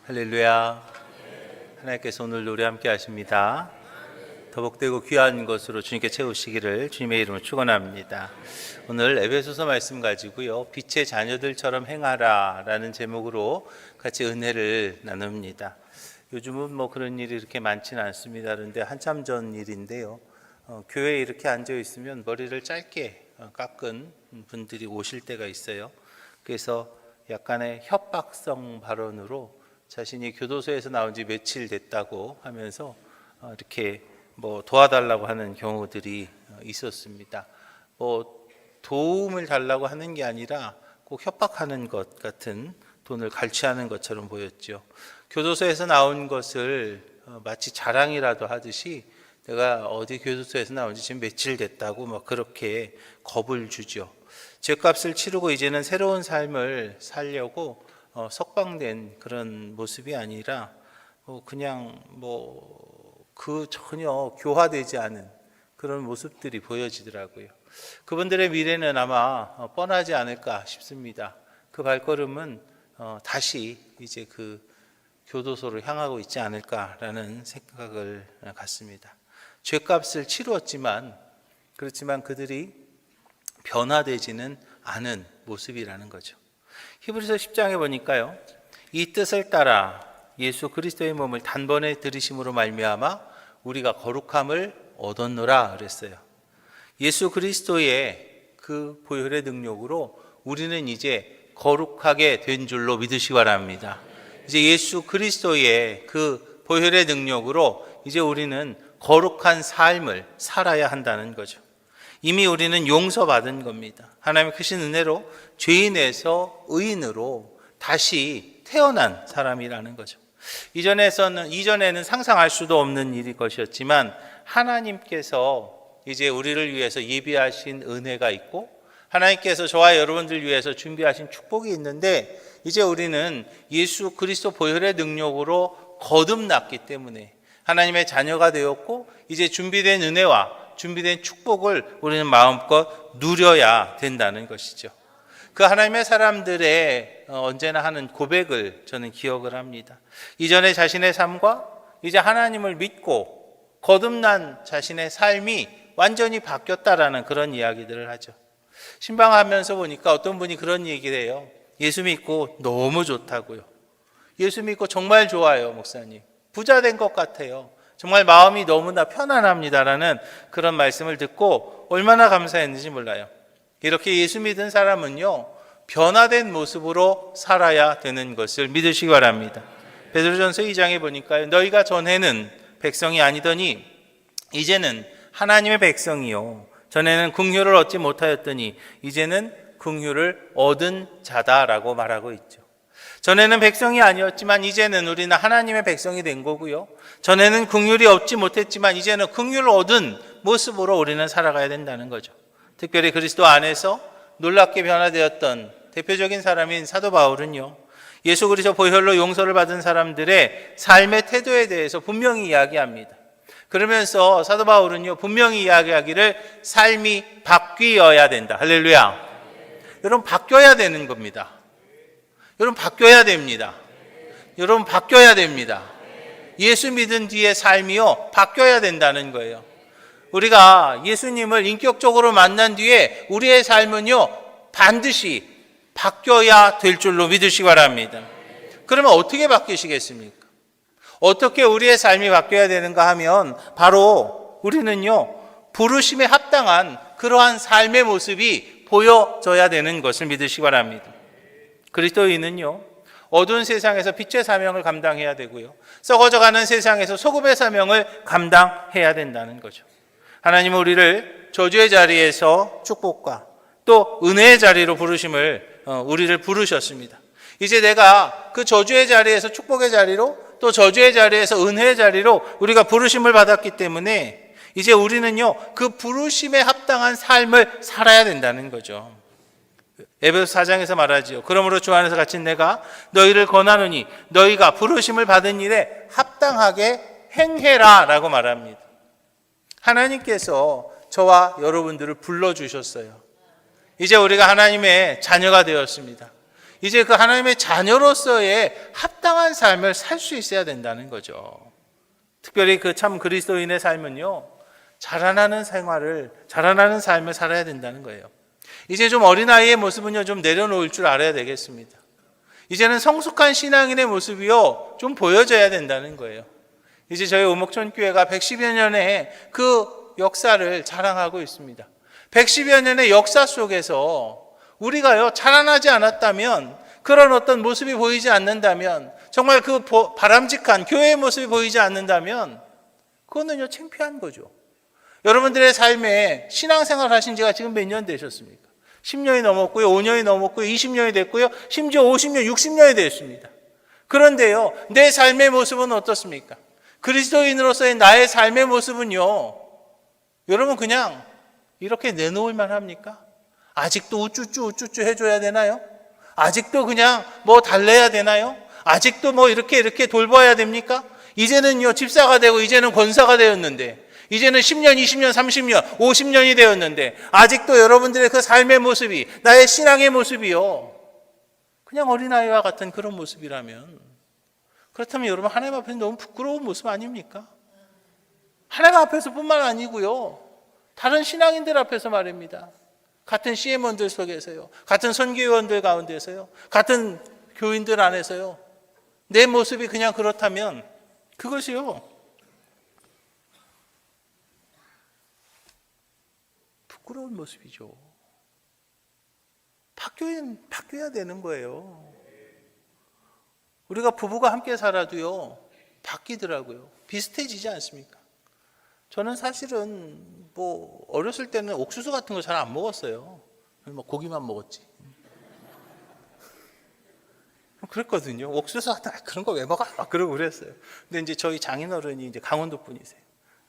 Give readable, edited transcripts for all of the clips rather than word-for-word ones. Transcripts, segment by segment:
할렐루야. 하나님께서 오늘 우리 함께 하십니다. 더복되고 귀한 것으로 주님께 채우시기를 주님의 이름으로 축원합니다. 오늘 에베소서 말씀 가지고요, 빛의 자녀들처럼 행하라 라는 제목으로 같이 은혜를 나눕니다. 요즘은 뭐 그런 일이 이렇게 많지는 않습니다. 그런데 한참 전 일인데요, 교회에 이렇게 앉아 있으면 머리를 짧게 깎은 분들이 오실 때가 있어요. 그래서 약간의 협박성 발언으로 자신이 교도소에서 나온 지 며칠 됐다고 하면서 이렇게 뭐 도와달라고 하는 경우들이 있었습니다. 뭐 도움을 달라고 하는 게 아니라 꼭 협박하는 것 같은, 돈을 갈취하는 것처럼 보였죠. 교도소에서 나온 것을 마치 자랑이라도 하듯이 내가 어디 교도소에서 나온 지 지금 며칠 됐다고 막 그렇게 겁을 주죠. 죄값을 치르고 이제는 새로운 삶을 살려고 석방된 그런 모습이 아니라 그냥 그 전혀 교화되지 않은 그런 모습들이 보여지더라고요. 그분들의 미래는 아마 뻔하지 않을까 싶습니다. 그 발걸음은 다시 이제 그 교도소로 향하고 있지 않을까라는 생각을 갖습니다. 죄값을 치루었지만, 그렇지만 그들이 변화되지는 않은 모습이라는 거죠. 히브리서 10장에 보니까요, 이 뜻을 따라 예수 그리스도의 몸을 단번에 들이심으로 말미암아 우리가 거룩함을 얻었노라 그랬어요. 예수 그리스도의 그 보혈의 능력으로 우리는 이제 거룩하게 된 줄로 믿으시기 바랍니다. 이제 예수 그리스도의 그 보혈의 능력으로 이제 우리는 거룩한 삶을 살아야 한다는 거죠. 이미 우리는 용서받은 겁니다. 하나님의 크신 은혜로 죄인에서 의인으로 다시 태어난 사람이라는 거죠. 이전에는 상상할 수도 없는 일이 것이었지만, 하나님께서 이제 우리를 위해서 예비하신 은혜가 있고, 하나님께서 저와 여러분들 위해서 준비하신 축복이 있는데, 이제 우리는 예수 그리스도 보혈의 능력으로 거듭났기 때문에 하나님의 자녀가 되었고, 이제 준비된 은혜와 준비된 축복을 우리는 마음껏 누려야 된다는 것이죠. 그 하나님의 사람들의 언제나 하는 고백을 저는 기억을 합니다. 이전의 자신의 삶과 이제 하나님을 믿고 거듭난 자신의 삶이 완전히 바뀌었다라는 그런 이야기들을 하죠. 신방하면서 보니까 어떤 분이 그런 얘기를 해요. 예수 믿고 너무 좋다고요. 예수 믿고 정말 좋아요, 목사님. 부자 된 것 같아요. 정말 마음이 너무나 편안합니다라는 그런 말씀을 듣고 얼마나 감사했는지 몰라요. 이렇게 예수 믿은 사람은요, 변화된 모습으로 살아야 되는 것을 믿으시기 바랍니다. 베드로전서 2장에 보니까요, 너희가 전에는 백성이 아니더니 이제는 하나님의 백성이요, 전에는 긍휼을 얻지 못하였더니 이제는 긍휼을 얻은 자다라고 말하고 있죠. 전에는 백성이 아니었지만 이제는 우리는 하나님의 백성이 된 거고요, 전에는 긍휼이 얻지 못했지만 이제는 긍휼을 얻은 모습으로 우리는 살아가야 된다는 거죠. 특별히 그리스도 안에서 놀랍게 변화되었던 대표적인 사람인 사도 바울은요, 예수 그리스도 보혈로 용서를 받은 사람들의 삶의 태도에 대해서 분명히 이야기합니다. 그러면서 사도 바울은요, 분명히 이야기하기를 삶이 바뀌어야 된다. 할렐루야. 여러분, 바뀌어야 되는 겁니다. 여러분, 바뀌어야 됩니다. 여러분, 바뀌어야 됩니다. 예수 믿은 뒤의 삶이요, 바뀌어야 된다는 거예요. 우리가 예수님을 인격적으로 만난 뒤에 우리의 삶은요, 반드시 바뀌어야 될 줄로 믿으시기 바랍니다. 그러면 어떻게 바뀌시겠습니까? 어떻게 우리의 삶이 바뀌어야 되는가 하면, 바로 우리는요, 부르심에 합당한 그러한 삶의 모습이 보여져야 되는 것을 믿으시기 바랍니다. 그리스도인은요, 어두운 세상에서 빛의 사명을 감당해야 되고요, 썩어져가는 세상에서 소금의 사명을 감당해야 된다는 거죠. 하나님은 우리를 저주의 자리에서 축복과 또 은혜의 자리로 우리를 부르셨습니다. 이제 내가 그 저주의 자리에서 축복의 자리로, 또 저주의 자리에서 은혜의 자리로 우리가 부르심을 받았기 때문에 이제 우리는요, 그 부르심에 합당한 삶을 살아야 된다는 거죠. 에베소서 4장에서 말하지요. 그러므로 주 안에서 갇힌 내가 너희를 권하노니 너희가 부르심을 받은 일에 합당하게 행해라 라고 말합니다. 하나님께서 저와 여러분들을 불러주셨어요. 이제 우리가 하나님의 자녀가 되었습니다. 이제 그 하나님의 자녀로서의 합당한 삶을 살 수 있어야 된다는 거죠. 특별히 그 참 그리스도인의 삶은요, 자라나는 삶을 살아야 된다는 거예요. 이제 좀 어린아이의 모습은요, 좀 내려놓을 줄 알아야 되겠습니다. 이제는 성숙한 신앙인의 모습이요, 좀 보여져야 된다는 거예요. 이제 저희 오목천 교회가 110여 년의 그 역사를 자랑하고 있습니다. 110여 년의 역사 속에서 우리가요, 자라나지 않았다면, 그런 어떤 모습이 보이지 않는다면, 정말 그 바람직한 교회의 모습이 보이지 않는다면, 그거는요, 창피한 거죠. 여러분들의 삶에 신앙생활 하신 지가 지금 몇 년 되셨습니까? 10년이 넘었고요, 5년이 넘었고요, 20년이 됐고요, 심지어 50년, 60년이 됐습니다. 그런데요, 내 삶의 모습은 어떻습니까? 그리스도인으로서의 나의 삶의 모습은요, 여러분 그냥 이렇게 내놓을 만합니까? 아직도 우쭈쭈 해줘야 되나요? 아직도 그냥 뭐 달래야 되나요? 아직도 뭐 이렇게 돌봐야 됩니까? 이제는요, 집사가 되고 이제는 권사가 되었는데, 이제는 10년, 20년, 30년, 50년이 되었는데, 아직도 여러분들의 그 삶의 모습이, 나의 신앙의 모습이요, 그냥 어린아이와 같은 그런 모습이라면, 그렇다면 여러분 하나님 앞에서 너무 부끄러운 모습 아닙니까? 하나님 앞에서뿐만 아니고요, 다른 신앙인들 앞에서 말입니다. 같은 CM원들 속에서요, 같은 선교회원들 가운데서요, 같은 교인들 안에서요, 내 모습이 그냥 그렇다면 그것이요, 부끄러운 모습이죠. 바뀌어야 되는 거예요. 우리가 부부가 함께 살아도요, 바뀌더라고요. 비슷해지지 않습니까? 저는 사실은 뭐 어렸을 때는 옥수수 같은 거 잘 안 먹었어요. 뭐 고기만 먹었지. 그랬거든요. 옥수수 같은 그런 거 왜 먹어? 막 그러고 그랬어요. 근데 이제 저희 장인어른이 이제 강원도 분이세요.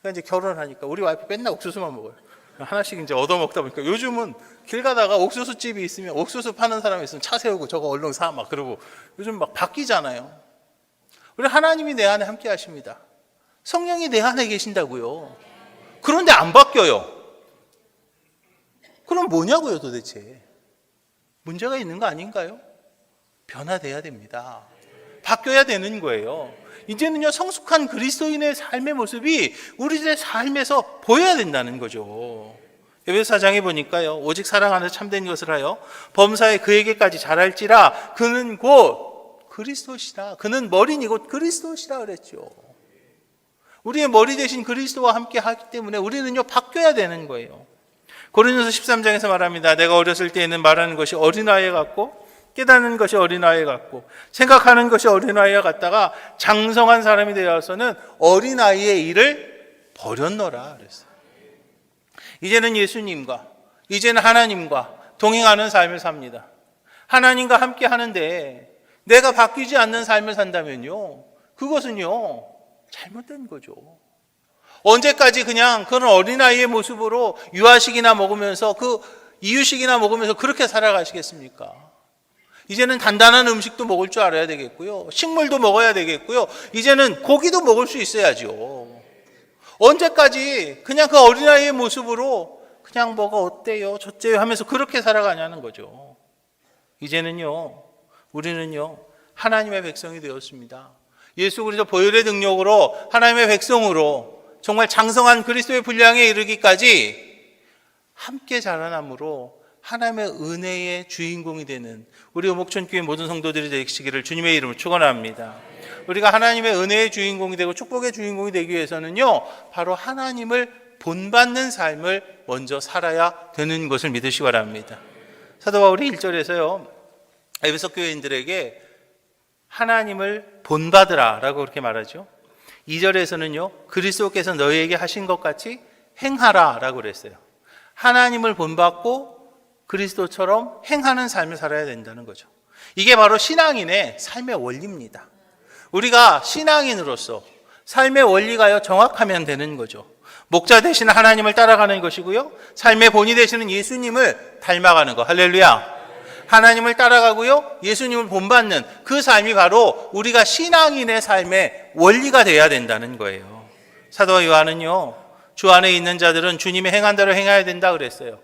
그러니까 이제 결혼하니까 우리 와이프 맨날 옥수수만 먹어요. 하나씩 이제 얻어 먹다 보니까 요즘은 길 가다가 옥수수 집이 있으면, 옥수수 파는 사람이 있으면 차 세우고 저거 얼른 사 막 그러고, 요즘 막 바뀌잖아요. 우리 하나님이 내 안에 함께 하십니다. 성령이 내 안에 계신다고요. 그런데 안 바뀌어요. 그럼 뭐냐고요 도대체. 문제가 있는 거 아닌가요? 변화돼야 됩니다. 바뀌어야 되는 거예요. 이제는요, 성숙한 그리스도인의 삶의 모습이 우리들의 삶에서 보여야 된다는 거죠. 에베소 4장에 보니까요, 오직 사랑하는 참된 것을 하여 범사에 그에게까지 잘할지라 그는 곧 그리스도시라. 그는 머리니 곧 그리스도시라 그랬죠. 우리의 머리 대신 그리스도와 함께 하기 때문에 우리는요, 바뀌어야 되는 거예요. 고린도서 13장에서 말합니다. 내가 어렸을 때에는 말하는 것이 어린아이 같고, 깨닫는 것이 어린아이 같고, 생각하는 것이 어린아이와 같다가 장성한 사람이 되어서는 어린아이의 일을 버렸노라 그랬어요. 이제는 예수님과, 이제는 하나님과 동행하는 삶을 삽니다. 하나님과 함께 하는데 내가 바뀌지 않는 삶을 산다면요, 그것은요, 잘못된 거죠. 언제까지 그냥 그런 어린아이의 모습으로 유아식이나 먹으면서, 그 이유식이나 먹으면서 그렇게 살아가시겠습니까? 이제는 단단한 음식도 먹을 줄 알아야 되겠고요, 식물도 먹어야 되겠고요, 이제는 고기도 먹을 수 있어야죠. 언제까지 그냥 그 어린아이의 모습으로 그냥 뭐가 어때요 저째요 하면서 그렇게 살아가냐는 거죠. 이제는요, 우리는요, 하나님의 백성이 되었습니다. 예수 그리스도 보혈의 능력으로 하나님의 백성으로 정말 장성한 그리스도의 분량에 이르기까지 함께 자라남으로 하나님의 은혜의 주인공이 되는 우리 오목천교회 모든 성도들이 되시기를 주님의 이름으로 축원합니다. 우리가 하나님의 은혜의 주인공이 되고 축복의 주인공이 되기 위해서는요, 바로 하나님을 본받는 삶을 먼저 살아야 되는 것을 믿으시기 바랍니다. 사도 바울이 1절에서요, 에베소 교회인들에게 하나님을 본받으라 라고 그렇게 말하죠. 2절에서는요, 그리스도께서 너희에게 하신 것 같이 행하라 라고 그랬어요. 하나님을 본받고 그리스도처럼 행하는 삶을 살아야 된다는 거죠. 이게 바로 신앙인의 삶의 원리입니다. 우리가 신앙인으로서 삶의 원리가요, 정확하면 되는 거죠. 목자 되시는 하나님을 따라가는 것이고요, 삶의 본이 되시는 예수님을 닮아가는 거. 할렐루야. 하나님을 따라가고요, 예수님을 본받는 그 삶이 바로 우리가 신앙인의 삶의 원리가 되어야 된다는 거예요. 사도 요한은요, 주 안에 있는 자들은 주님의 행한 대로 행해야 된다 그랬어요.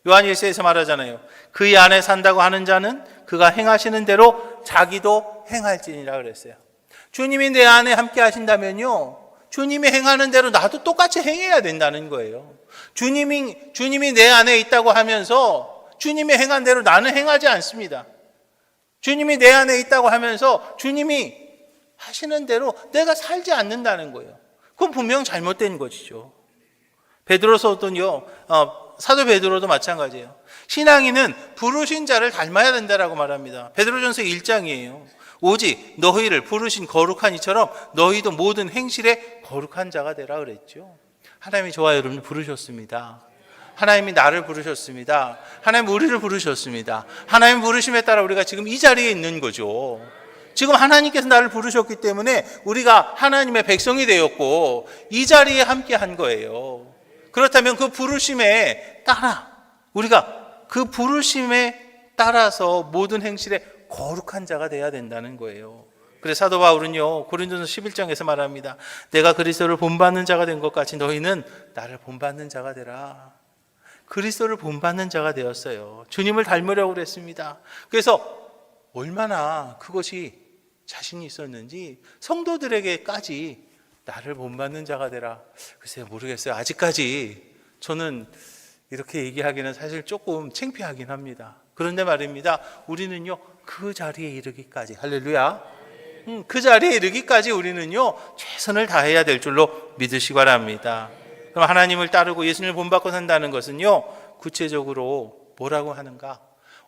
요한 1서에서 말하잖아요. 그의 안에 산다고 하는 자는 그가 행하시는 대로 자기도 행할지니라 그랬어요. 주님이 내 안에 함께 하신다면요, 주님이 행하는 대로 나도 똑같이 행해야 된다는 거예요. 주님이 내 안에 있다고 하면서 주님이 행한 대로 나는 행하지 않습니다. 주님이 내 안에 있다고 하면서 주님이 하시는 대로 내가 살지 않는다는 거예요. 그건 분명 잘못된 것이죠. 베드로서도요, 사도 베드로도 마찬가지예요. 신앙인은 부르신 자를 닮아야 된다라고 말합니다. 베드로전서 1장이에요. 오직 너희를 부르신 거룩한 이처럼 너희도 모든 행실에 거룩한 자가 되라 그랬죠. 하나님이 저와 여러분을 부르셨습니다. 하나님이 나를 부르셨습니다. 하나님 우리를 부르셨습니다. 하나님 부르심에 따라 우리가 지금 이 자리에 있는 거죠. 지금 하나님께서 나를 부르셨기 때문에 우리가 하나님의 백성이 되었고 이 자리에 함께 한 거예요. 그렇다면 그 부르심에 따라 우리가 그 부르심에 따라서 모든 행실에 거룩한 자가 돼야 된다는 거예요. 그래서 사도 바울은요, 고린도서 11장에서 말합니다. 내가 그리스도를 본받는 자가 된 것 같이 너희는 나를 본받는 자가 되라. 그리스도를 본받는 자가 되었어요. 주님을 닮으려고 그랬습니다. 그래서 얼마나 그것이 자신이 있었는지 성도들에게까지 나를 본받는 자가 되라. 글쎄요, 모르겠어요. 아직까지 저는 이렇게 얘기하기는 사실 조금 창피하긴 합니다. 그런데 말입니다, 우리는요 그 자리에 이르기까지, 할렐루야, 그 자리에 이르기까지 우리는요 최선을 다해야 될 줄로 믿으시기 바랍니다. 그럼 하나님을 따르고 예수님을 본받고 산다는 것은요 구체적으로 뭐라고 하는가?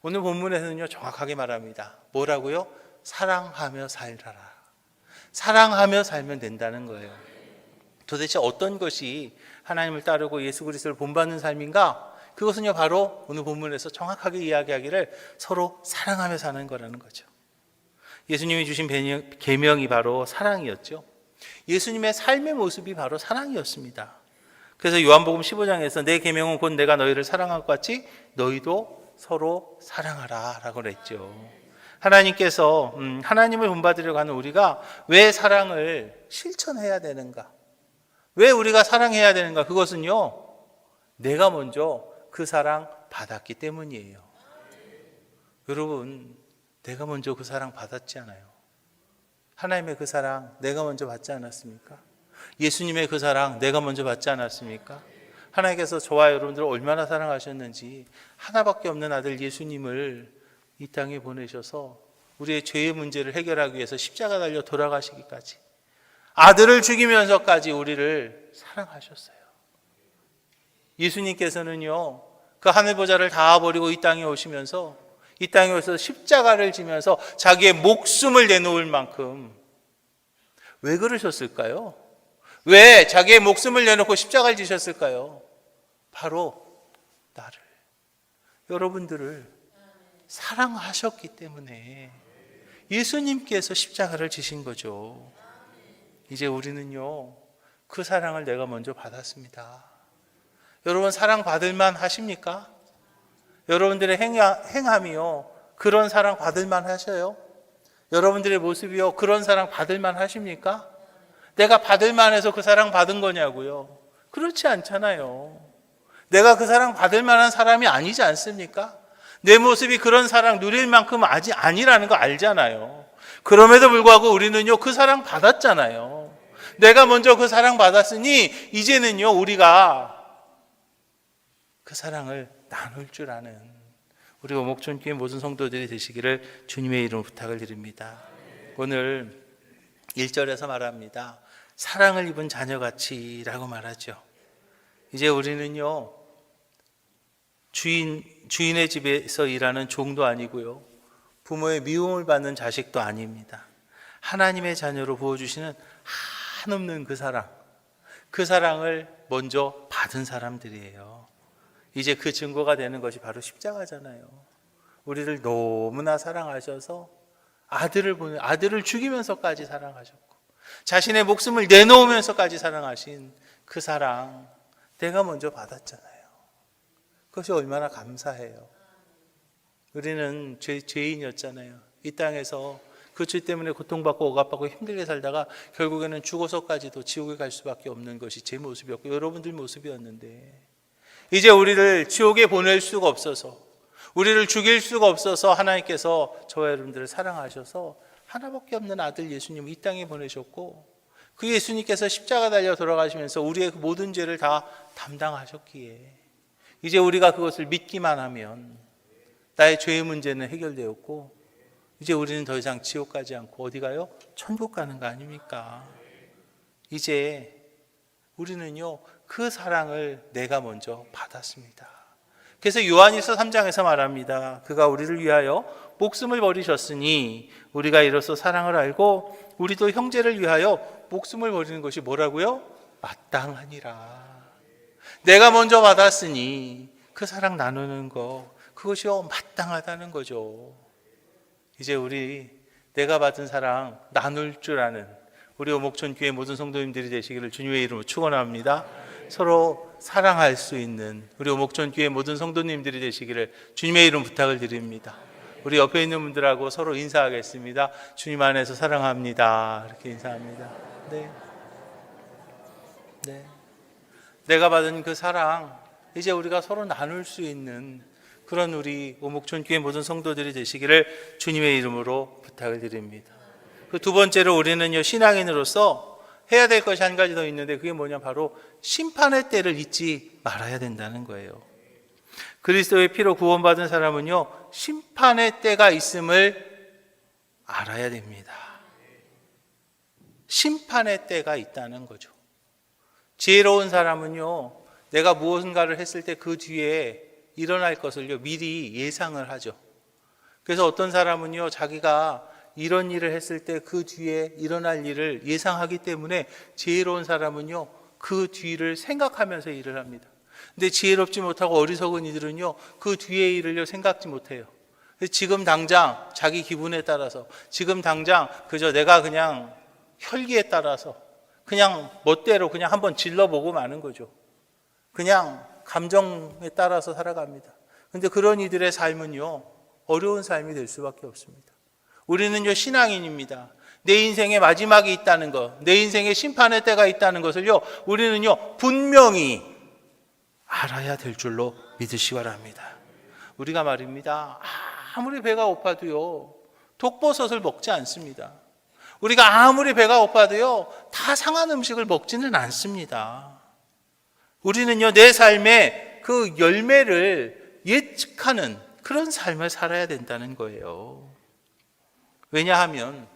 오늘 본문에서는요 정확하게 말합니다. 뭐라고요? 사랑하며 살아라. 사랑하며 살면 된다는 거예요. 도대체 어떤 것이 하나님을 따르고 예수 그리스도를 본받는 삶인가? 그것은요 바로 오늘 본문에서 정확하게 이야기하기를 서로 사랑하며 사는 거라는 거죠. 예수님이 주신 계명이 바로 사랑이었죠. 예수님의 삶의 모습이 바로 사랑이었습니다. 그래서 요한복음 15장에서 내 계명은 곧 내가 너희를 사랑한 것 같이 너희도 서로 사랑하라 라고 그랬죠. 하나님께서 하나님을 본받으려고 하는 우리가 왜 사랑을 실천해야 되는가? 왜 우리가 사랑해야 되는가? 그것은요 내가 먼저 그 사랑 받았기 때문이에요. 여러분, 내가 먼저 그 사랑 받았지 않아요? 하나님의 그 사랑 내가 먼저 받지 않았습니까? 예수님의 그 사랑 내가 먼저 받지 않았습니까? 하나님께서 저와 여러분들을 얼마나 사랑하셨는지 하나밖에 없는 아들 예수님을 이 땅에 보내셔서 우리의 죄의 문제를 해결하기 위해서 십자가 달려 돌아가시기까지, 아들을 죽이면서까지 우리를 사랑하셨어요. 예수님께서는요 그 하늘보좌를 다 버리고 이 땅에 오시면서 이 땅에 오셔서 십자가를 지면서 자기의 목숨을 내놓을 만큼 왜 그러셨을까요? 왜 자기의 목숨을 내놓고 십자가를 지셨을까요? 바로 나를, 여러분들을 사랑하셨기 때문에 예수님께서 십자가를 지신 거죠. 이제 우리는요 그 사랑을 내가 먼저 받았습니다. 여러분 사랑 받을 만 하십니까? 여러분들의 행함이요 그런 사랑 받을 만 하셔요? 여러분들의 모습이요 그런 사랑 받을 만 하십니까? 내가 받을 만해서 그 사랑 받은 거냐고요? 그렇지 않잖아요. 내가 그 사랑 받을 만한 사람이 아니지 않습니까? 내 모습이 그런 사랑 누릴 만큼 아직 아니라는 거 알잖아요. 그럼에도 불구하고 우리는요 그 사랑 받았잖아요. 내가 먼저 그 사랑 받았으니 이제는요 우리가 그 사랑을 나눌 줄 아는 우리 오목촌교회 모든 성도들이 되시기를 주님의 이름으로 부탁을 드립니다. 오늘 1절에서 말합니다. 사랑을 입은 자녀같이 라고 말하죠. 이제 우리는요 주인의 집에서 일하는 종도 아니고요 부모의 미움을 받는 자식도 아닙니다. 하나님의 자녀로 부어주시는 한없는 그 사랑을 먼저 받은 사람들이에요. 이제 그 증거가 되는 것이 바로 십자가잖아요. 우리를 너무나 사랑하셔서 아들을 죽이면서까지 사랑하셨고 자신의 목숨을 내놓으면서까지 사랑하신 그 사랑 내가 먼저 받았잖아요. 그것이 얼마나 감사해요. 우리는 죄인이었잖아요. 이 땅에서 그 죄 때문에 고통받고 억압받고 힘들게 살다가 결국에는 죽어서까지도 지옥에 갈 수밖에 없는 것이 제 모습이었고 여러분들 모습이었는데 이제 우리를 지옥에 보낼 수가 없어서, 우리를 죽일 수가 없어서 하나님께서 저와 여러분들을 사랑하셔서 하나밖에 없는 아들 예수님을 이 땅에 보내셨고, 그 예수님께서 십자가 달려 돌아가시면서 우리의 그 모든 죄를 다 담당하셨기에 이제 우리가 그것을 믿기만 하면 나의 죄의 문제는 해결되었고, 이제 우리는 더 이상 지옥 가지 않고 어디 가요? 천국 가는 거 아닙니까? 이제 우리는요, 그 사랑을 내가 먼저 받았습니다. 그래서 요한일서 3장에서 말합니다. 그가 우리를 위하여 목숨을 버리셨으니 우리가 이로써 사랑을 알고 우리도 형제를 위하여 목숨을 버리는 것이 뭐라고요? 마땅하니라. 내가 먼저 받았으니 그 사랑 나누는 거, 그것이요 마땅하다는 거죠. 이제 우리 내가 받은 사랑 나눌 줄 아는 우리 오목천 교회 모든 성도님들이 되시기를 주님의 이름으로 축원합니다. 서로 사랑할 수 있는 우리 오목천 교회 모든 성도님들이 되시기를 주님의 이름 부탁을 드립니다. 우리 옆에 있는 분들하고 서로 인사하겠습니다. 주님 안에서 사랑합니다. 이렇게 인사합니다. 네. 네. 내가 받은 그 사랑, 이제 우리가 서로 나눌 수 있는 그런 우리 오목천 교회 모든 성도들이 되시기를 주님의 이름으로 부탁을 드립니다. 그 두 번째로 우리는요, 신앙인으로서 해야 될 것이 한 가지 더 있는데, 그게 뭐냐, 바로 심판의 때를 잊지 말아야 된다는 거예요. 그리스도의 피로 구원받은 사람은요, 심판의 때가 있음을 알아야 됩니다. 심판의 때가 있다는 거죠. 지혜로운 사람은요, 내가 무엇인가를 했을 때 그 뒤에 일어날 것을요, 미리 예상을 하죠. 그래서 어떤 사람은요, 자기가 이런 일을 했을 때 그 뒤에 일어날 일을 예상하기 때문에 지혜로운 사람은요, 그 뒤를 생각하면서 일을 합니다. 근데 지혜롭지 못하고 어리석은 이들은요, 그 뒤의 일을요, 생각지 못해요. 지금 당장 자기 기분에 따라서, 지금 당장 그저 내가 그냥 혈기에 따라서 그냥 멋대로 그냥 한번 질러보고 마는 거죠. 그냥 감정에 따라서 살아갑니다. 근데 그런 이들의 삶은요, 어려운 삶이 될 수밖에 없습니다. 우리는요, 신앙인입니다. 내 인생의 마지막이 있다는 것, 내 인생의 심판의 때가 있다는 것을요, 우리는요, 분명히 알아야 될 줄로 믿으시기 바랍니다. 우리가 말입니다, 아무리 배가 고파도요, 독버섯을 먹지 않습니다. 우리가 아무리 배가 고파도요, 다 상한 음식을 먹지는 않습니다. 우리는요, 내 삶의 그 열매를 예측하는 그런 삶을 살아야 된다는 거예요. 왜냐하면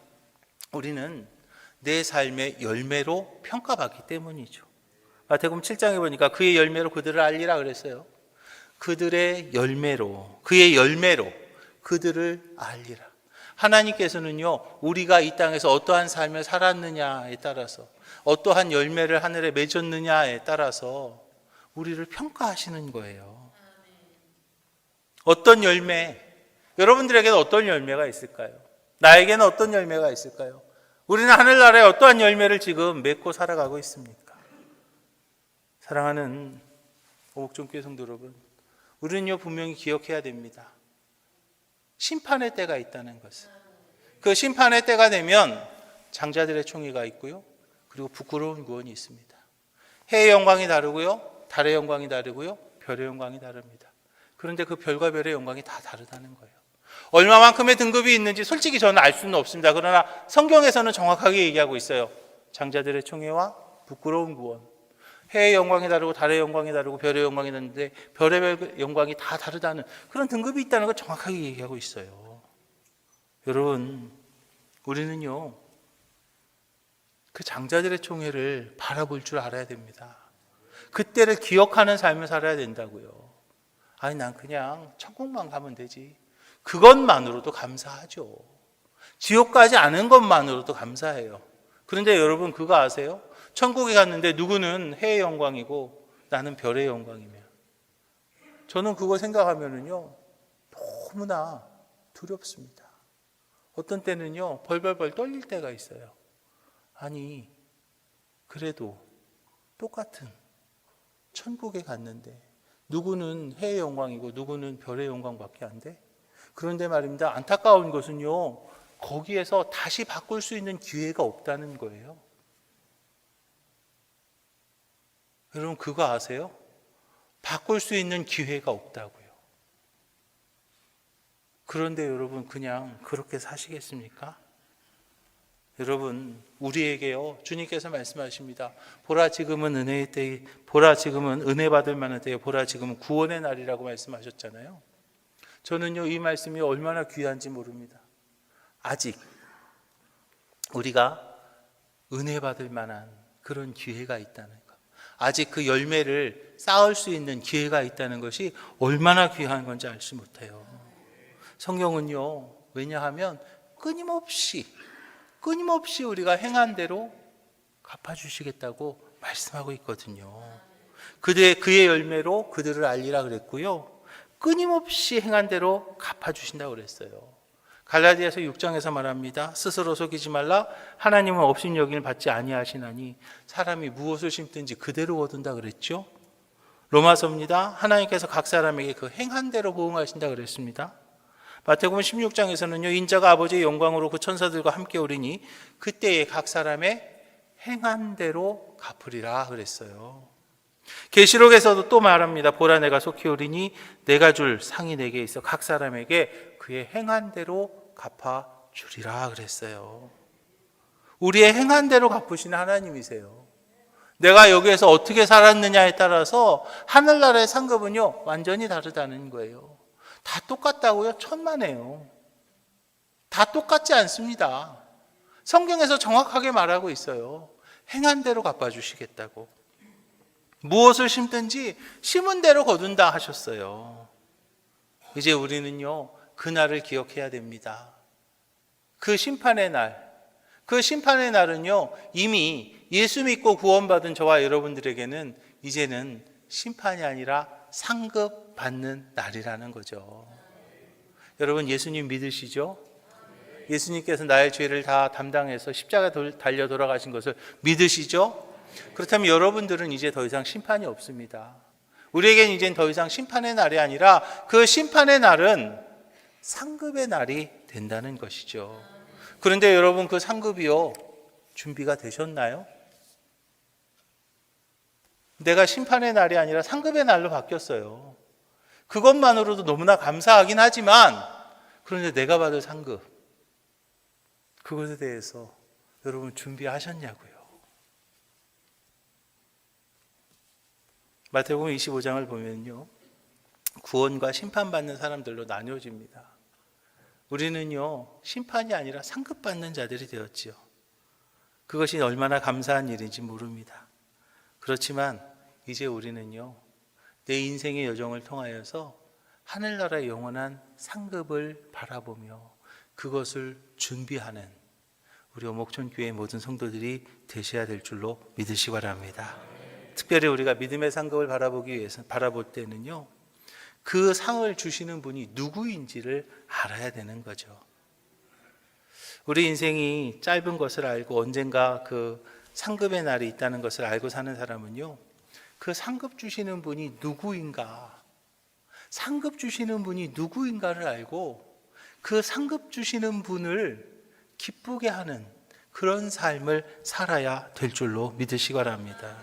우리는 내 삶의 열매로 평가받기 때문이죠. 마태복음 7장에 보니까 그의 열매로 그들을 알리라 그랬어요. 그들의 열매로, 그의 열매로 그들을 알리라. 하나님께서는요, 우리가 이 땅에서 어떠한 삶을 살았느냐에 따라서, 어떠한 열매를 하늘에 맺었느냐에 따라서 우리를 평가하시는 거예요. 어떤 열매, 여러분들에게는 어떤 열매가 있을까요? 나에게는 어떤 열매가 있을까요? 우리는 하늘나라에 어떠한 열매를 지금 맺고 살아가고 있습니까? 사랑하는 오목종교회 성도 여러분, 우리는요, 분명히 기억해야 됩니다. 심판의 때가 있다는 것을. 그 심판의 때가 되면 장자들의 총회가 있고요, 그리고 부끄러운 구원이 있습니다. 해의 영광이 다르고요, 달의 영광이 다르고요, 별의 영광이 다릅니다. 그런데 그 별과 별의 영광이 다 다르다는 거예요. 얼마만큼의 등급이 있는지 솔직히 저는 알 수는 없습니다. 그러나 성경에서는 정확하게 얘기하고 있어요. 장자들의 총회와 부끄러운 구원. 해의 영광이 다르고 달의 영광이 다르고 별의 영광이 다른데 별의 영광이 다 다르다는 그런 등급이 있다는 걸 정확하게 얘기하고 있어요. 여러분, 우리는요, 그 장자들의 총회를 바라볼 줄 알아야 됩니다. 그때를 기억하는 삶을 살아야 된다고요. 아니, 난 그냥 천국만 가면 되지. 그것만으로도 감사하죠. 지옥 가지 않은 것만으로도 감사해요. 그런데 여러분, 그거 아세요? 천국에 갔는데 누구는 해의 영광이고 나는 별의 영광이며, 저는 그거 생각하면은요, 너무나 두렵습니다. 어떤 때는요, 벌벌벌 떨릴 때가 있어요. 아니, 그래도 똑같은 천국에 갔는데 누구는 해의 영광이고 누구는 별의 영광밖에 안 돼? 그런데 말입니다, 안타까운 것은요, 거기에서 다시 바꿀 수 있는 기회가 없다는 거예요. 여러분, 그거 아세요? 바꿀 수 있는 기회가 없다고요. 그런데 여러분 그냥 그렇게 사시겠습니까? 여러분 우리에게요 주님께서 말씀하십니다. 보라 지금은 은혜의 때이, 보라 지금은 은혜 받을 만한 때요, 보라 지금은 구원의 날이라고 말씀하셨잖아요. 저는요 이 말씀이 얼마나 귀한지 모릅니다. 아직 우리가 은혜 받을 만한 그런 기회가 있다는 것, 아직 그 열매를 쌓을 수 있는 기회가 있다는 것이 얼마나 귀한 건지 알지 못해요. 성경은요 왜냐하면 끊임없이 우리가 행한 대로 갚아주시겠다고 말씀하고 있거든요. 그의 열매로 그들을 알리라 그랬고요, 끊임없이 행한 대로 갚아주신다고 그랬어요. 갈라디아서 6장에서 말합니다. 스스로 속이지 말라. 하나님은 업신여김을 받지 아니하시나니 사람이 무엇을 심든지 그대로 거둔다 그랬죠. 로마서입니다. 하나님께서 각 사람에게 그 행한 대로 보응하신다 그랬습니다. 마태복음 16장에서는요 인자가 아버지의 영광으로 그 천사들과 함께 오리니 그때에 각 사람의 행한 대로 갚으리라 그랬어요. 계시록에서도 또 말합니다. 보라 내가 속히 오리니 내가 줄 상이 내게 있어 각 사람에게 그의 행한 대로 갚아주리라 그랬어요. 우리의 행한 대로 갚으시는 하나님이세요. 내가 여기에서 어떻게 살았느냐에 따라서 하늘나라의 상급은요 완전히 다르다는 거예요. 다 똑같다고요? 천만에요. 다 똑같지 않습니다. 성경에서 정확하게 말하고 있어요. 행한 대로 갚아주시겠다고. 무엇을 심든지 심은 대로 거둔다 하셨어요. 이제 우리는요 그날을 기억해야 됩니다. 그 심판의 날은요 이미 예수 믿고 구원받은 저와 여러분들에게는 이제는 심판이 아니라 상급 받는 날이라는 거죠. 여러분 예수님 믿으시죠? 예수님께서 나의 죄를 다 담당해서 십자가 달려 돌아가신 것을 믿으시죠? 그렇다면 여러분들은 이제 더 이상 심판이 없습니다. 우리에게는 이제 더 이상 심판의 날이 아니라 그 심판의 날은 상급의 날이 된다는 것이죠. 그런데 여러분 그 상급이요 준비가 되셨나요? 내가 심판의 날이 아니라 상급의 날로 바뀌었어요. 그것만으로도 너무나 감사하긴 하지만 그런데 내가 받을 상급, 그것에 대해서 여러분 준비하셨냐고요. 마태복음 25장을 보면요 구원과 심판받는 사람들로 나뉘어집니다. 우리는요 심판이 아니라 상급받는 자들이 되었지요. 그것이 얼마나 감사한 일인지 모릅니다. 그렇지만 이제 우리는요 내 인생의 여정을 통하여서 하늘나라의 영원한 상급을 바라보며 그것을 준비하는 우리 오목촌교회 모든 성도들이 되셔야 될 줄로 믿으시기 바랍니다. 특별히 우리가 믿음의 상급을 바라볼 때는요 그 상을 주시는 분이 누구인지를 알아야 되는 거죠. 우리 인생이 짧은 것을 알고 언젠가 그 상급의 날이 있다는 것을 알고 사는 사람은요 그 상급 주시는 분이 누구인가, 상급 주시는 분이 누구인가를 알고 그 상급 주시는 분을 기쁘게 하는 그런 삶을 살아야 될 줄로 믿으시기 바랍니다.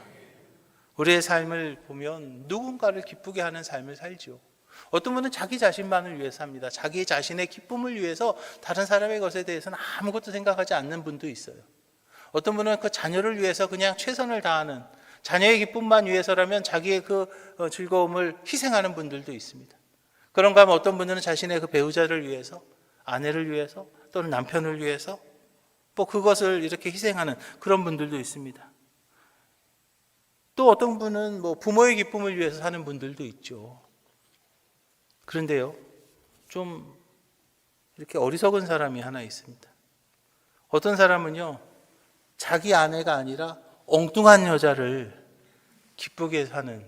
우리의 삶을 보면 누군가를 기쁘게 하는 삶을 살죠. 어떤 분은 자기 자신만을 위해서 삽니다. 자기 자신의 기쁨을 위해서 다른 사람의 것에 대해서는 아무것도 생각하지 않는 분도 있어요. 어떤 분은 그 자녀를 위해서 그냥 최선을 다하는, 자녀의 기쁨만 위해서라면 자기의 그 즐거움을 희생하는 분들도 있습니다. 그런가 하면 어떤 분들은 자신의 그 배우자를 위해서, 아내를 위해서, 또는 남편을 위해서 뭐 그것을 이렇게 희생하는 그런 분들도 있습니다. 또 어떤 분은 뭐 부모의 기쁨을 위해서 사는 분들도 있죠. 그런데요, 좀 이렇게 어리석은 사람이 하나 있습니다. 어떤 사람은요, 자기 아내가 아니라 엉뚱한 여자를 기쁘게 사는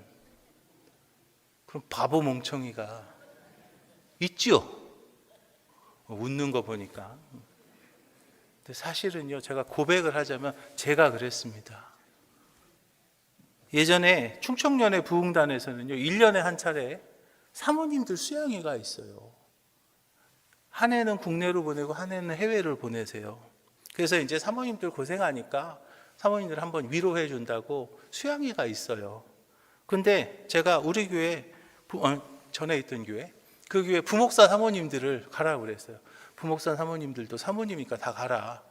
그런 바보 멍청이가 있죠. 웃는 거 보니까. 근데 사실은요, 제가 고백을 하자면 제가 그랬습니다. 예전에 충청년의 부흥단에서는요, 1년에 한 차례 사모님들 수양회가 있어요. 한 해는 국내로 보내고 한 해는 해외로 보내세요. 그래서 이제 사모님들 고생하니까 사모님들 한번 위로해 준다고 수양회가 있어요. 근데 제가 우리 교회, 전에 있던 교회, 그 교회 부목사 사모님들을 가라고 그랬어요. 부목사 사모님들도 사모님이니까 다 가라.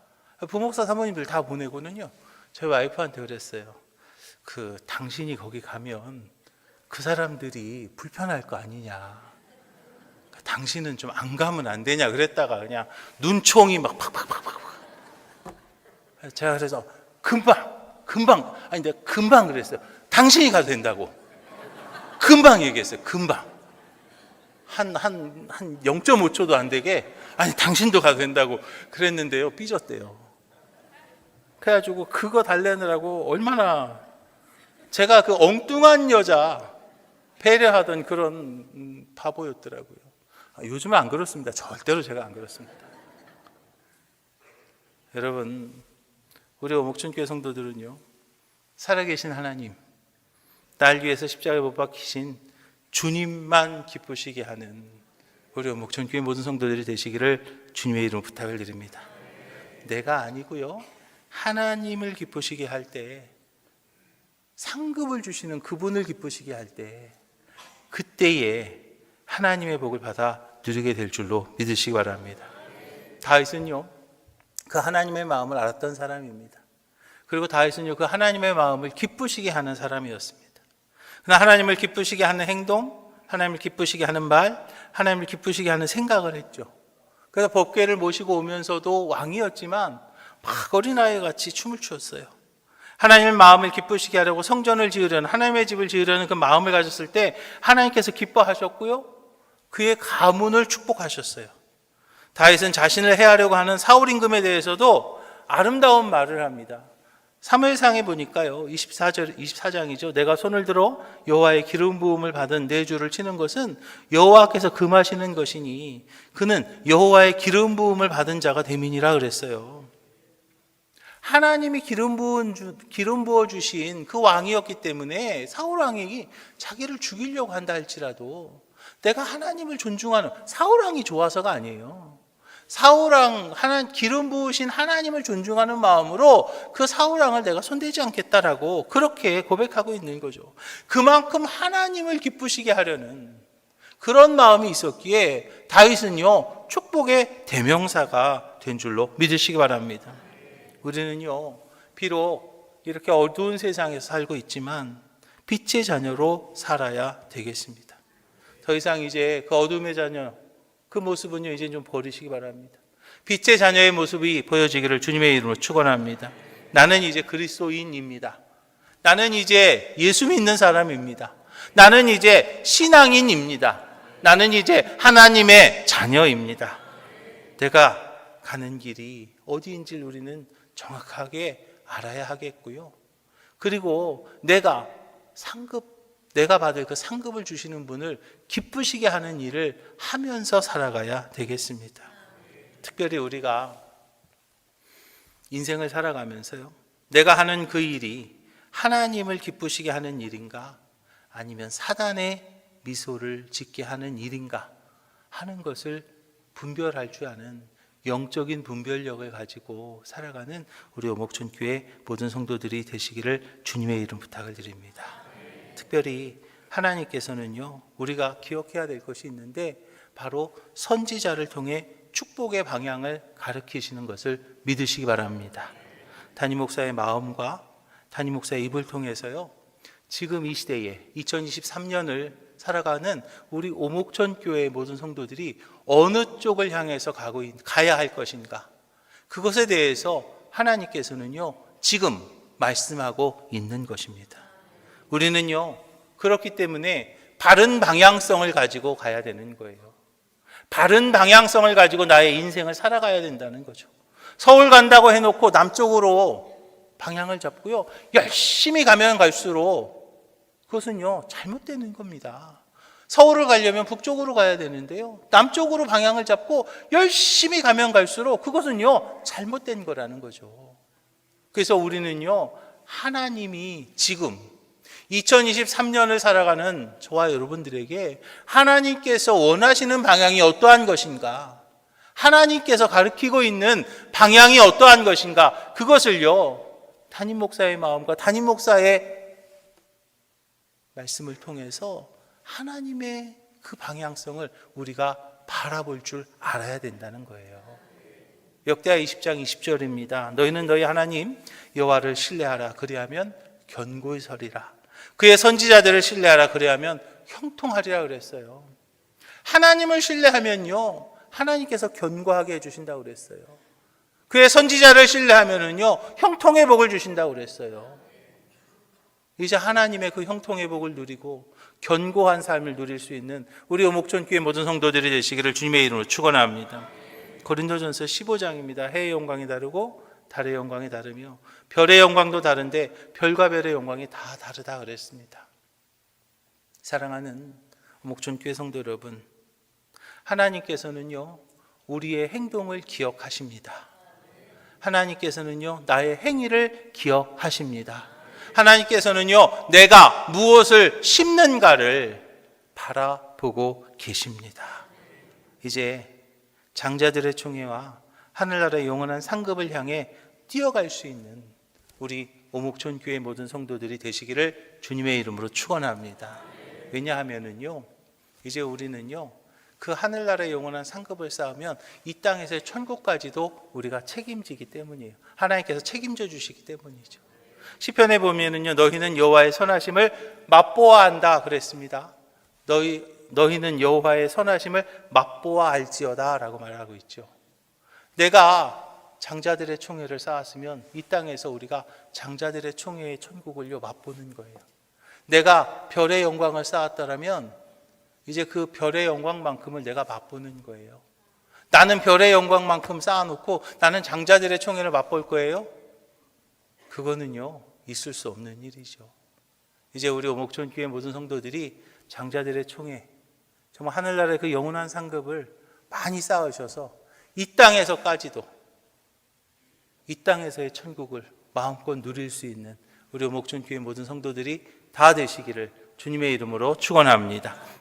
부목사 사모님들 다 보내고는요, 저희 와이프한테 그랬어요. 당신이 거기 가면 그 사람들이 불편할 거 아니냐. 당신은 좀 안 가면 안 되냐 그랬다가 그냥 눈총이 막 팍팍팍팍. 제가 그래서 내가 금방 그랬어요. 당신이 가도 된다고. 금방 얘기했어요. 금방. 한 0.5초도 안 되게, 아니, 당신도 가도 된다고 그랬는데요. 삐졌대요. 그래가지고 그거 달래느라고 얼마나 제가 그 엉뚱한 여자 배려하던 그런 바보였더라고요. 요즘은 안 그렇습니다. 절대로 제가 안 그렇습니다. 여러분, 우리 오목천교회 성도들은요, 살아계신 하나님, 날 위해서 십자가에 못 박히신 주님만 기쁘시게 하는 우리 오목천교회 모든 성도들이 되시기를 주님의 이름으로 부탁을 드립니다. 내가 아니고요, 하나님을 기쁘시게 할 때, 상급을 주시는 그분을 기쁘시게 할 때, 그때에 하나님의 복을 받아 누리게 될 줄로 믿으시기 바랍니다. 다윗은요, 그 하나님의 마음을 알았던 사람입니다. 그리고 다윗은요, 그 하나님의 마음을 기쁘시게 하는 사람이었습니다. 그러나 하나님을 기쁘시게 하는 행동, 하나님을 기쁘시게 하는 말, 하나님을 기쁘시게 하는 생각을 했죠. 그래서 법궤를 모시고 오면서도 왕이었지만 막 어린아이 같이 춤을 추었어요. 하나님의 마음을 기쁘시게 하려고 성전을 지으려는, 하나님의 집을 지으려는 그 마음을 가졌을 때 하나님께서 기뻐하셨고요, 그의 가문을 축복하셨어요. 다윗은 자신을 해하려고 하는 사울 임금에 대해서도 아름다운 말을 합니다. 사무엘상에 보니까요, 24장이죠. 내가 손을 들어 여호와의 기름 부음을 받은 내 주를 치는 것은 여호와께서 금하시는 것이니 그는 여호와의 기름 부음을 받은 자가 됨이니라 그랬어요. 하나님이 기름 부어 주신 그 왕이었기 때문에 사울 왕이 자기를 죽이려고 한다 할지라도 내가 하나님을 존중하는, 사울 왕이 좋아서가 아니에요. 사울 왕, 기름 부으신 하나님을 존중하는 마음으로 그 사울 왕을 내가 손대지 않겠다라고 그렇게 고백하고 있는 거죠. 그만큼 하나님을 기쁘시게 하려는 그런 마음이 있었기에 다윗은요, 축복의 대명사가 된 줄로 믿으시기 바랍니다. 우리는요, 비록 이렇게 어두운 세상에서 살고 있지만 빛의 자녀로 살아야 되겠습니다. 더 이상 이제 그 어둠의 자녀, 그 모습은요, 이제 좀 버리시기 바랍니다. 빛의 자녀의 모습이 보여지기를 주님의 이름으로 축원합니다. 나는 이제 그리스도인입니다. 나는 이제 예수 믿는 사람입니다. 나는 이제 신앙인입니다. 나는 이제 하나님의 자녀입니다. 내가 가는 길이 어디인지를 우리는 정확하게 알아야 하겠고요. 그리고 내가 받을 그 상급을 주시는 분을 기쁘시게 하는 일을 하면서 살아가야 되겠습니다. 특별히 우리가 인생을 살아가면서요, 내가 하는 그 일이 하나님을 기쁘시게 하는 일인가, 아니면 사단의 미소를 짓게 하는 일인가 하는 것을 분별할 줄 아는 영적인 분별력을 가지고 살아가는 우리 오목천교회 모든 성도들이 되시기를 주님의 이름 부탁을 드립니다. 특별히 하나님께서는요, 우리가 기억해야 될 것이 있는데 바로 선지자를 통해 축복의 방향을 가르치시는 것을 믿으시기 바랍니다. 담임 목사의 마음과 담임 목사의 입을 통해서요, 지금 이 시대에 2023년을 살아가는 우리 오목천교회의 모든 성도들이 어느 쪽을 향해서 가야 할 것인가, 그것에 대해서 하나님께서는요, 지금 말씀하고 있는 것입니다. 우리는요, 그렇기 때문에 바른 방향성을 가지고 가야 되는 거예요. 바른 방향성을 가지고 나의 인생을 살아가야 된다는 거죠. 서울 간다고 해놓고 남쪽으로 방향을 잡고요, 열심히 가면 갈수록 그것은요, 잘못되는 겁니다. 서울을 가려면 북쪽으로 가야 되는데요, 남쪽으로 방향을 잡고 열심히 가면 갈수록 그것은요, 잘못된 거라는 거죠. 그래서 우리는요, 하나님이 지금 2023년을 살아가는 저와 여러분들에게 하나님께서 원하시는 방향이 어떠한 것인가, 하나님께서 가르치고 있는 방향이 어떠한 것인가, 그것을요, 담임 목사의 마음과 담임 목사의 말씀을 통해서 하나님의 그 방향성을 우리가 바라볼 줄 알아야 된다는 거예요. 역대하 20장 20절입니다. 너희는 너희 하나님 여호와를 신뢰하라. 그리하면 견고히 서리라. 그의 선지자들을 신뢰하라. 그리하면 형통하리라 그랬어요. 하나님을 신뢰하면요, 하나님께서 견고하게 해주신다고 그랬어요. 그의 선지자를 신뢰하면은요, 형통의 복을 주신다고 그랬어요. 이제 하나님의 그 형통의 복을 누리고 견고한 삶을 누릴 수 있는 우리 오목촌교회 모든 성도들이 되시기를 주님의 이름으로 축원합니다. 고린도전서 15장입니다. 해의 영광이 다르고 달의 영광이 다르며 별의 영광도 다른데 별과 별의 영광이 다 다르다 그랬습니다. 사랑하는 오목촌교회 성도 여러분, 하나님께서는요, 우리의 행동을 기억하십니다. 하나님께서는요, 나의 행위를 기억하십니다. 하나님께서는요, 내가 무엇을 심는가를 바라보고 계십니다. 이제 장자들의 총회와 하늘나라의 영원한 상급을 향해 뛰어갈 수 있는 우리 오목촌 교회 모든 성도들이 되시기를 주님의 이름으로 축원합니다. 왜냐하면은요, 이제 우리는요, 그 하늘나라의 영원한 상급을 쌓으면 이 땅에서의 천국까지도 우리가 책임지기 때문이에요. 하나님께서 책임져 주시기 때문이죠. 시편에 보면은요, 너희는 여호와의 선하심을 맛보아 안다 그랬습니다. 너희는 여호와의 선하심을 맛보아 알지어다라고 말하고 있죠. 내가 장자들의 총회를 쌓았으면 이 땅에서 우리가 장자들의 총회의 천국을요 맛보는 거예요. 내가 별의 영광을 쌓았더라면 이제 그 별의 영광만큼을 내가 맛보는 거예요. 나는 별의 영광만큼 쌓아놓고 나는 장자들의 총회를 맛볼 거예요? 그거는요, 있을 수 없는 일이죠. 이제 우리 오목촌 교회 모든 성도들이 장자들의 총회, 정말 하늘나라의 그 영원한 상급을 많이 쌓으셔서 이 땅에서까지도, 이 땅에서의 천국을 마음껏 누릴 수 있는 우리 오목촌 교회 모든 성도들이 다 되시기를 주님의 이름으로 축원합니다.